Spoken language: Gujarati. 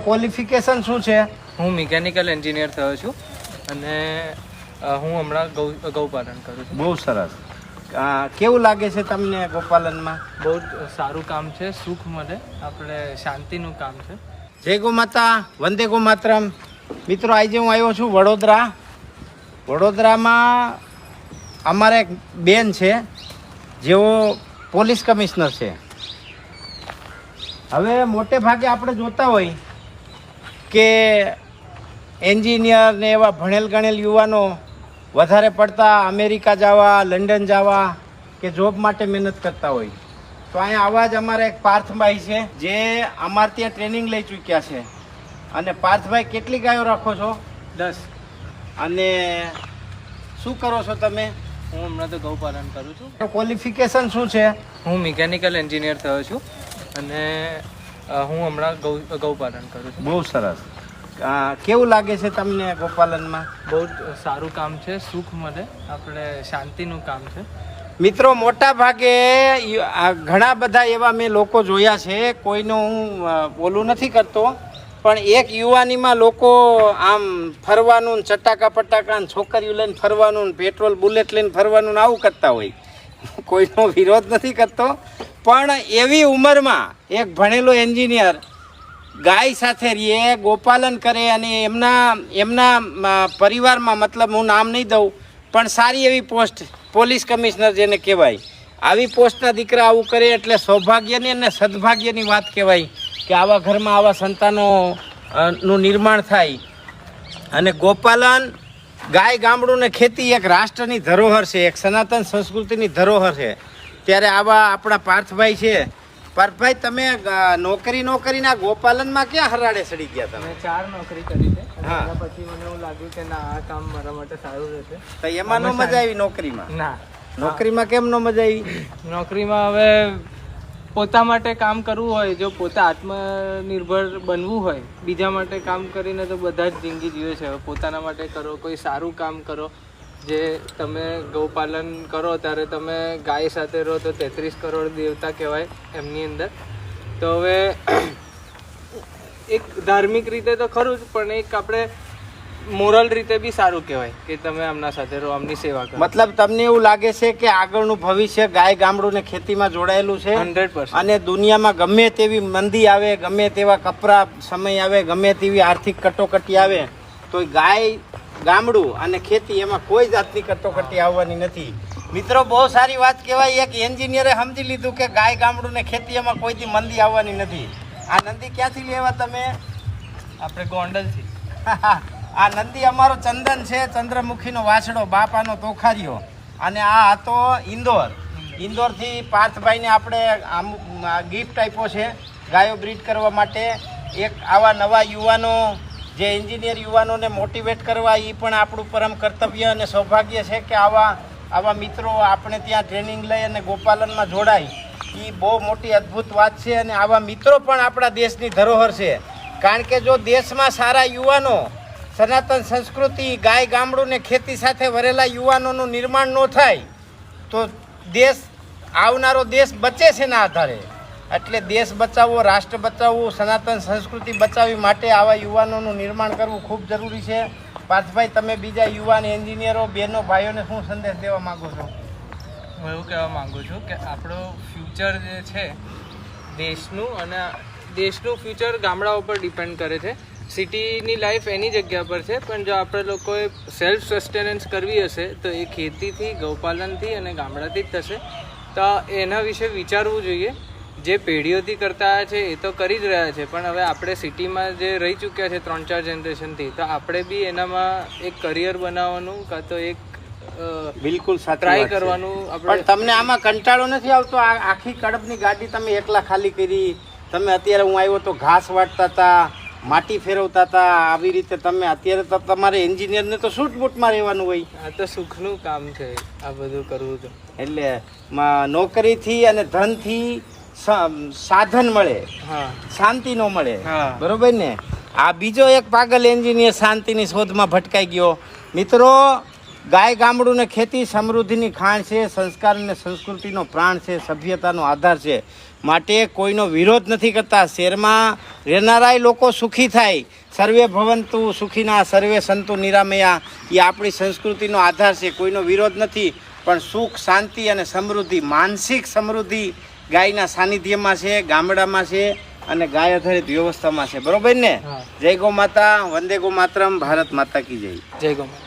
ક્વોલિફિકેશન શું છે? હું મિકેનિકલ એન્જિનિયર થયો છું અને હું હમણાં ગૌપાલન કરું છું. બહુ સરસ. કેવું લાગે છે તમને ગોપાલનમાં? બહુ જ સારું કામ છે, સુખ મળે, આપણે શાંતિનું કામ છે. જય ગો માતા, વંદે ગો માતરમ. મિત્રો, આજે હું આવ્યો છું વડોદરામાં અમારા એક બેન છે જેઓ પોલીસ કમિશનર છે. હવે મોટે ભાગે આપણે જોતા હોય કે એન્જિનિયર ને એવા ભણેલ ગણેલ યુવાનો વધારે પડતા અમેરિકા જવા, લંડન જવા કે જોબ માટે મહેનત કરતા હોય. તો અહીંયા આવા જ અમારા એક પાર્થભાઈ છે જે અમારે ત્યાં ટ્રેનિંગ લઈ ચૂક્યા છે. અને પાર્થભાઈ, કેટલી ગાયો રાખો છો? 10. અને શું કરો છો તમે? હું હમણાં તો ગૌપાલન કરું છું. ક્વોલિફિકેશન શું છે? હું મિકેનિકલ એન્જિનિયર થયો છું અને હું હમણાં ગૌપાલન કરું છું. બહુ સરસ. કેવું લાગે છે તમને ગોપાલનમાં? બહુ જ સારું કામ છે, સુખ મળે, આપણે શાંતિનું કામ છે. મિત્રો, મોટા ભાગે ઘણા બધા એવા મેં લોકો જોયા છે, કોઈનો હું બોલું નથી કરતો, પણ એક યુવાનીમાં લોકો આમ ફરવાનું, ચટાકા પટાકા, છોકરીઓ લઈને ફરવાનું, પેટ્રોલ બુલેટ લઈને ફરવાનું આવું કરતા હોય. કોઈનો વિરોધ નથી કરતો, પણ એવી ઉંમરમાં એક ભણેલો એન્જિનિયર ગાય સાથે રહીએ, ગોપાલન કરે અને એમના પરિવારમાં, મતલબ હું નામ નહીં દઉં, પણ સારી એવી પોસ્ટ, પોલીસ કમિશનર જેને કહેવાય, આવી પોસ્ટના દીકરા આવું કરે એટલે સૌભાગ્યની અને સદભાગ્યની વાત કહેવાય કે આવા ઘરમાં આવા સંતાનો નું નિર્માણ થાય. અને ગોપાલન, ગાય, ગામડું ને ખેતી એક રાષ્ટ્રની ધરોહર છે, એક સનાતન સંસ્કૃતિની ધરોહર છે. ત્યારે આવા આપણા પાર્થભાઈ છે. પાર્થભાઈ, તમે નોકરીના ગોપાલનમાં ક્યાં હરાડે સડી ગયા તમે? મેં 4 નોકરી કરી છે. હા. એના પછી મને એવું લાગ્યું કે ના, આ કામ મારા માટે સારું રહેશે. તો એમાં નો મજા આવી નોકરીમાં? ના. નોકરીમાં કેમ નો મજા આવી? નોકરીમાં હવે પોતા માટે કામ કરવું હોય, જો પોતે આત્મનિર્ભર બનવું હોય, બીજા માટે કામ કરીને તો બધા જ જિંદગી જીવે છે. હવે પોતાના માટે કરો, કોઈ સારું કામ કરો. જે તમે ગૌપાલન કરો ત્યારે તમે ગાય સાથે રહો તો 33 કરોડ દેવતા કહેવાય એમની અંદર. તો હવે એક ધાર્મિક રીતે તો ખરું જ, પણ એક આપણે મોરલ રીતે બી સારું કહેવાય કે તમે આમના સાથે રહો, આમની સેવા કરો. મતલબ તમને એવું લાગે છે કે આગળનું ભવિષ્ય ગાય, ગામડું ને ખેતીમાં જોડાયેલું છે? 100%. અને દુનિયામાં ગમે તેવી મંદી આવે, ગમે તેવા કપરા સમય આવે, ગમે તેવી આર્થિક કટોકટી આવે, તો ગાય, ગામડું અને ખેતી એમાં કોઈ જાતની કટોકટી આવવાની નથી. મિત્રો, બહુ સારી વાત કહેવાય. એક એન્જિનિયરે સમજી લીધું કે ગાય, ગામડું ને ખેતી એમાં કોઈથી મંદી આવવાની નથી. આ નંદી ક્યાંથી લેવા તમે? આપણે ગોંડલથી. આ નંદી અમારો ચંદન છે, ચંદ્રમુખીનો વાછડો, બાપાનો તોખારીઓ. અને આ હતો ઇન્દોરથી પાર્થભાઈને આપણે ગિફ્ટ આપ્યો છે ગાયો બ્રીડ કરવા માટે. એક આવા નવા યુવાનો, જે એન્જિનિયર યુવાનોને મોટિવેટ કરવા, એ પણ આપણું પરમ કર્તવ્ય અને સૌભાગ્ય છે કે આવા મિત્રો આપણે ત્યાં ટ્રેનિંગ લઈ અને ગોપાલનમાં જોડાય. એ બહુ મોટી અદ્ભુત વાત છે. અને આવા મિત્રો પણ આપણા દેશની ધરોહર છે. કારણ કે જો દેશમાં સારા યુવાનો, સનાતન સંસ્કૃતિ, ગાય, ગામડું ને ખેતી સાથે વરેલા યુવાનોનું નિર્માણ ન થાય તો આવનારો દેશ બચે છે ના આધારે. એટલે દેશ બચાવવો, રાષ્ટ્ર બચાવવું, સનાતન સંસ્કૃતિ બચાવવી માટે આવા યુવાનોનું નિર્માણ કરવું ખૂબ જરૂરી છે. પાર્થભાઈ, તમે બીજા યુવાન એન્જિનિયરો, બહેનો, ભાઈઓને શું સંદેશ દેવા માગો છો? હું એવું કહેવા માગું છું કે આપણો ફ્યુચર જે છે દેશનું, અને દેશનું ફ્યુચર ગામડા ઉપર ડિપેન્ડ કરે છે. સિટીની લાઈફ એની જગ્યા પર છે, પણ જો આપણે લોકોએ સેલ્ફ સસ્ટેનન્સ કરવી હશે તો એ ખેતીથી, ગૌપાલનથી અને ગામડાથી જ થશે. તો એના વિશે વિચારવું જોઈએ. જે પેઢીઓથી કરતા આવ્યા છે એ તો કરી જ રહ્યા છે, પણ હવે આપણે સિટીમાં જે રહી ચૂક્યા છે 3-4 જનરેશનથી, તો આપણે બી એનામાં એક કરિયર બનાવવાનું, કાં તો એક બિલકુલ ટ્રાય કરવાનું. પણ તમને આમાં કંટાળો નથી આવતો? આખી કડપની ગાડી તમે એકલા ખાલી કરી. તમે અત્યારે હું આવ્યો તો ઘાસ વાટતા હતા, માટી ફેરવતા હતા, આવી રીતે તમે અત્યારે તો તમારે એન્જિનિયરને તો સૂટબૂટમાં રહેવાનું હોય. આ તો સુખનું કામ છે આ બધું કરવું. તો એટલે નોકરીથી અને ધનથી સાધન મળે, શાંતિ નો મળે. બરોબર ને? આ બીજો એક પાગલ એન્જિનિયર શાંતિની શોધમાં ભટકાઈ ગયો. મિત્રો, ગાય ગામડું ને ખેતી સમૃદ્ધિની ખાણ છે, સંસ્કાર અને સંસ્કૃતિનો પ્રાણ છે, સભ્યતાનો આધાર છે. માટે કોઈનો વિરોધ નથી કરતા. શહેરમાં રહેનારાય લોકો સુખી થાય. સર્વે ભવંતુ સુખીના સર્વે સંતુ નિરામયા એ આપણી સંસ્કૃતિનો આધાર છે. કોઈનો વિરોધ નથી, પણ સુખ શાંતિ અને સમૃદ્ધિ, માનસિક સમૃદ્ધિ ગાયના સાનિધ્યમાં છે, ગામડામાં છે અને ગાય આધારિત વ્યવસ્થામાં છે. બરોબર ને? હા. જય ગો માતા, વંદે ગો માતરમ, ભારત માતા કી જય. જય ગો માતા.